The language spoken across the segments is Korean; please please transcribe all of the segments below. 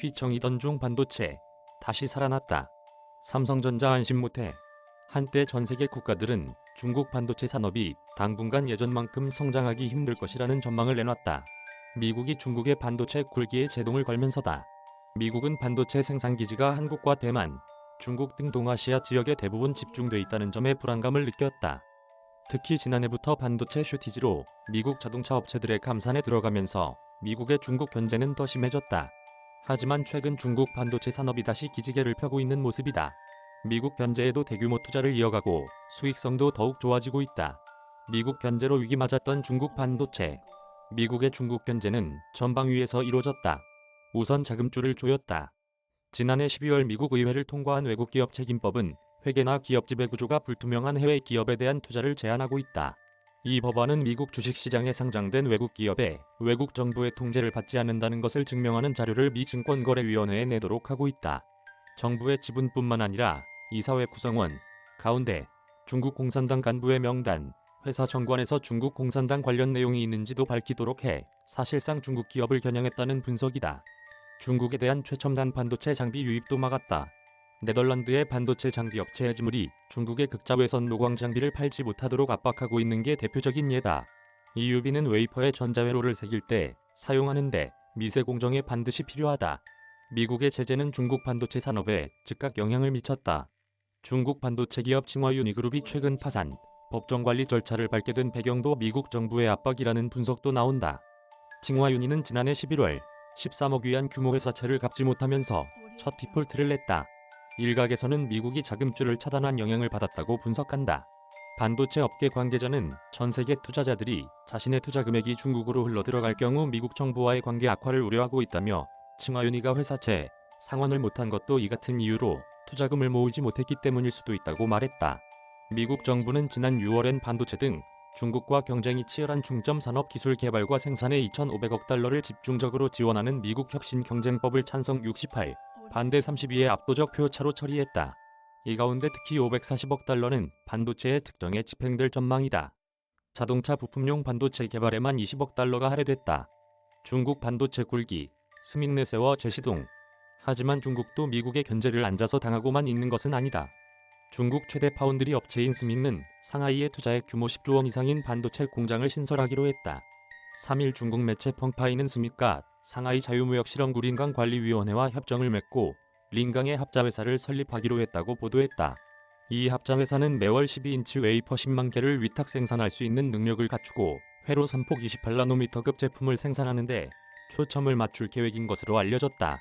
휘청이던 중 반도체 다시 살아났다. 삼성전자 안심 못해. 한때 전세계 국가들은 중국 반도체 산업이 당분간 예전만큼 성장하기 힘들 것이라는 전망을 내놨다. 미국이 중국의 반도체 굴기에 제동을 걸면서다. 미국은 반도체 생산 기지가 한국과 대만, 중국 등 동아시아 지역에 대부분 집중돼 있다는 점에 불안감을 느꼈다. 특히 지난해부터 반도체 슈티지로 미국 자동차 업체들의 감산에 들어가면서 미국의 중국 견제는 더 심해졌다. 하지만 최근 중국 반도체 산업이 다시 기지개를 펴고 있는 모습이다. 미국 견제에도 대규모 투자를 이어가고 수익성도 더욱 좋아지고 있다. 미국 견제로 위기 맞았던 중국 반도체. 미국의 중국 견제는 전방위에서 이루어졌다. 우선 자금줄을 조였다. 지난해 12월 미국 의회를 통과한 외국기업 책임법은 회계나 기업 지배구조가 불투명한 해외 기업에 대한 투자를 제한하고 있다. 이 법안은 미국 주식시장에 상장된 외국 기업에 외국 정부의 통제를 받지 않는다는 것을 증명하는 자료를 미 증권거래위원회에 내도록 하고 있다. 정부의 지분뿐만 아니라 이사회 구성원 가운데 중국 공산당 간부의 명단, 회사 정관에서 중국 공산당 관련 내용이 있는지도 밝히도록 해 사실상 중국 기업을 겨냥했다는 분석이다. 중국에 대한 최첨단 반도체 장비 유입도 막았다. 네덜란드의 반도체 장비 업체 에즈물이 중국의 극자외선 노광 장비를 팔지 못하도록 압박하고 있는 게 대표적인 예다. EUV는 웨이퍼에 전자회로를 새길 때 사용하는데 미세 공정에 반드시 필요하다. 미국의 제재는 중국 반도체 산업에 즉각 영향을 미쳤다. 중국 반도체 기업 칭화유니그룹이 최근 파산, 법정관리 절차를 밟게 된 배경도 미국 정부의 압박이라는 분석도 나온다. 칭화유니는 지난해 11월 13억 위안 규모 회사채를 갚지 못하면서 첫 디폴트를 냈다. 일각에서는 미국이 자금줄을 차단한 영향을 받았다고 분석한다. 반도체 업계 관계자는 전 세계 투자자들이 자신의 투자 금액이 중국으로 흘러들어갈 경우 미국 정부와의 관계 악화를 우려하고 있다며 칭화유니가 회사채 상환을 못한 것도 이 같은 이유로 투자금을 모으지 못했기 때문일 수도 있다고 말했다. 미국 정부는 지난 6월엔 반도체 등 중국과 경쟁이 치열한 중점 산업 기술 개발과 생산에 2,500억 달러를 집중적으로 지원하는 미국 혁신경쟁법을 찬성 68, 반대 32의 압도적 표차로 처리했다. 이 가운데 특히 540억 달러는 반도체의 특정에 집행될 전망이다. 자동차 부품용 반도체 개발에만 20억 달러가 할애됐다. 중국 반도체 굴기, 스믹 내세워 재시동. 하지만 중국도 미국의 견제를 앉아서 당하고만 있는 것은 아니다. 중국 최대 파운드리 업체인 스믹은 상하이에 투자해 규모 10조 원 이상인 반도체 공장을 신설하기로 했다. 3일 중국 매체 펑파이는 스믹과 상하이 자유무역실험 린강관리위원회와 협정을 맺고 린강의 합자회사를 설립하기로 했다고 보도했다. 이 합자회사는 매월 12인치 웨이퍼 10만 개를 위탁 생산할 수 있는 능력을 갖추고 회로 선폭 28나노미터급 제품을 생산하는데 초점을 맞출 계획인 것으로 알려졌다.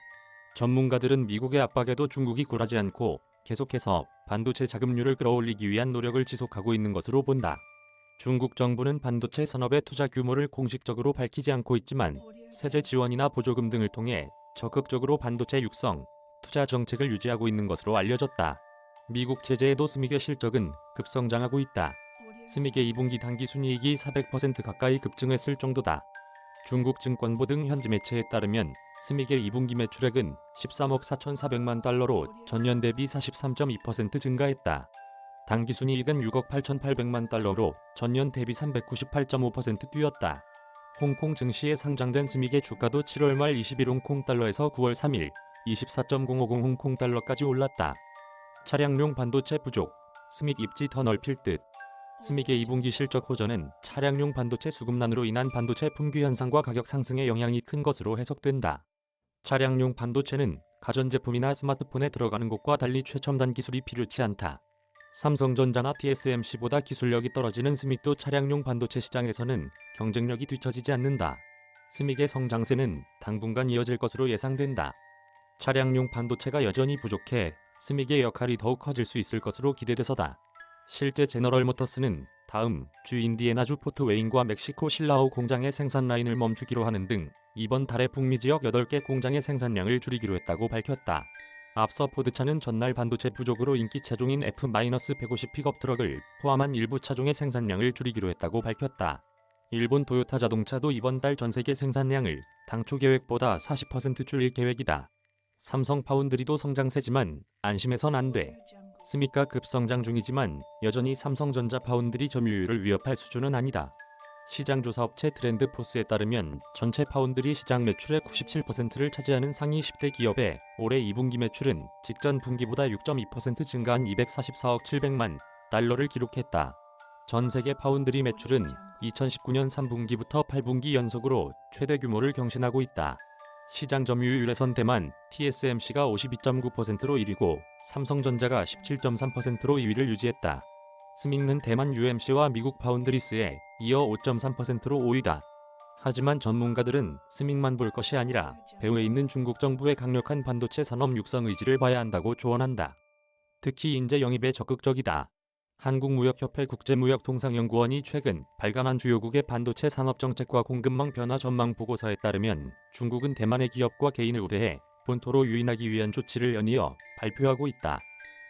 전문가들은 미국의 압박에도 중국이 굴하지 않고 계속해서 반도체 자금률을 끌어올리기 위한 노력을 지속하고 있는 것으로 본다. 중국 정부는 반도체 산업의 투자 규모를 공식적으로 밝히지 않고 있지만 세제 지원이나 보조금 등을 통해 적극적으로 반도체 육성, 투자 정책을 유지하고 있는 것으로 알려졌다. 미국 제재에도 스믹의 실적은 급성장하고 있다. 스믹의 2분기 당기순이익이 400% 가까이 급증했을 정도다. 중국 증권보 등 현지 매체에 따르면 스믹의 2분기 매출액은 13억 4,400만 달러로 전년 대비 43.2% 증가했다. 당기순이익은 6억 8,800만 달러로 전년 대비 398.5% 뛰었다. 홍콩 증시에 상장된 스믹의 주가도 7월 말 21 홍콩달러에서 9월 3일 24.050 홍콩달러까지 올랐다. 차량용 반도체 부족, 스믹 입지 더 넓힐 듯. 스믹의 2분기 실적 호전은 차량용 반도체 수급난으로 인한 반도체 품귀 현상과 가격 상승의 영향이 큰 것으로 해석된다. 차량용 반도체는 가전제품이나 스마트폰에 들어가는 것과 달리 최첨단 기술이 필요치 않다. 삼성전자나 TSMC보다 기술력이 떨어지는 스믹도 차량용 반도체 시장에서는 경쟁력이 뒤처지지 않는다. 스믹의 성장세는 당분간 이어질 것으로 예상된다. 차량용 반도체가 여전히 부족해 스믹의 역할이 더욱 커질 수 있을 것으로 기대돼서다. 실제 제너럴모터스는 다음 주 인디애나주 포트 웨인과 멕시코 실라오 공장의 생산 라인을 멈추기로 하는 등 이번 달에 북미 지역 8개 공장의 생산량을 줄이기로 했다고 밝혔다. 앞서 포드차는 전날 반도체 부족으로 인기 차종인 F-150 픽업 트럭을 포함한 일부 차종의 생산량을 줄이기로 했다고 밝혔다. 일본 토요타 자동차도 이번 달 전 세계 생산량을 당초 계획보다 40% 줄일 계획이다. 삼성 파운드리도 성장세지만 안심해선 안 돼. 스미카 급성장 중이지만 여전히 삼성전자 파운드리 점유율을 위협할 수준은 아니다. 시장조사업체 트렌드포스에 따르면 전체 파운드리 시장 매출의 97%를 차지하는 상위 10대 기업의 올해 2분기 매출은 직전 분기보다 6.2% 증가한 244억 700만 달러를 기록했다. 전 세계 파운드리 매출은 2019년 3분기부터 8분기 연속으로 최대 규모를 경신하고 있다. 시장 점유율에선 대만 TSMC가 52.9%로 1위고 삼성전자가 17.3%로 2위를 유지했다. 스믹는 대만 UMC와 미국 파운드리스에 이어 5.3%로 5위다. 하지만 전문가들은 스믹만 볼 것이 아니라 배후에 있는 중국 정부의 강력한 반도체 산업 육성 의지를 봐야 한다고 조언한다. 특히 인재 영입에 적극적이다. 한국무역협회 국제무역통상연구원이 최근 발간한 주요국의 반도체 산업정책과 공급망 변화 전망 보고서에 따르면 중국은 대만의 기업과 개인을 우대해 본토로 유인하기 위한 조치를 연이어 발표하고 있다.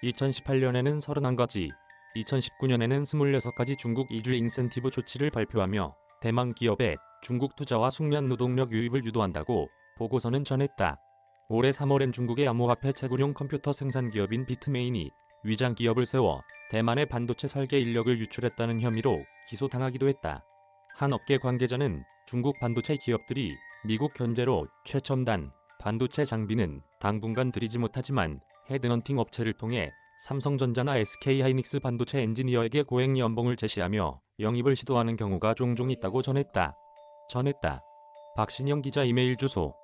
2018년에는 31가지, 2019년에는 26가지 중국 이주 인센티브 조치를 발표하며 대만 기업의 중국 투자와 숙련 노동력 유입을 유도한다고 보고서는 전했다. 올해 3월엔 중국의 암호화폐 채굴용 컴퓨터 생산 기업인 비트메인이 위장 기업을 세워 대만의 반도체 설계 인력을 유출했다는 혐의로 기소당하기도 했다. 한 업계 관계자는 중국 반도체 기업들이 미국 견제로 최첨단 반도체 장비는 당분간 들이지 못하지만 헤드헌팅 업체를 통해 삼성전자나 SK하이닉스 반도체 엔지니어에게 고액 연봉을 제시하며 영입을 시도하는 경우가 종종 있다고 전했다. 박신영 기자 이메일 주소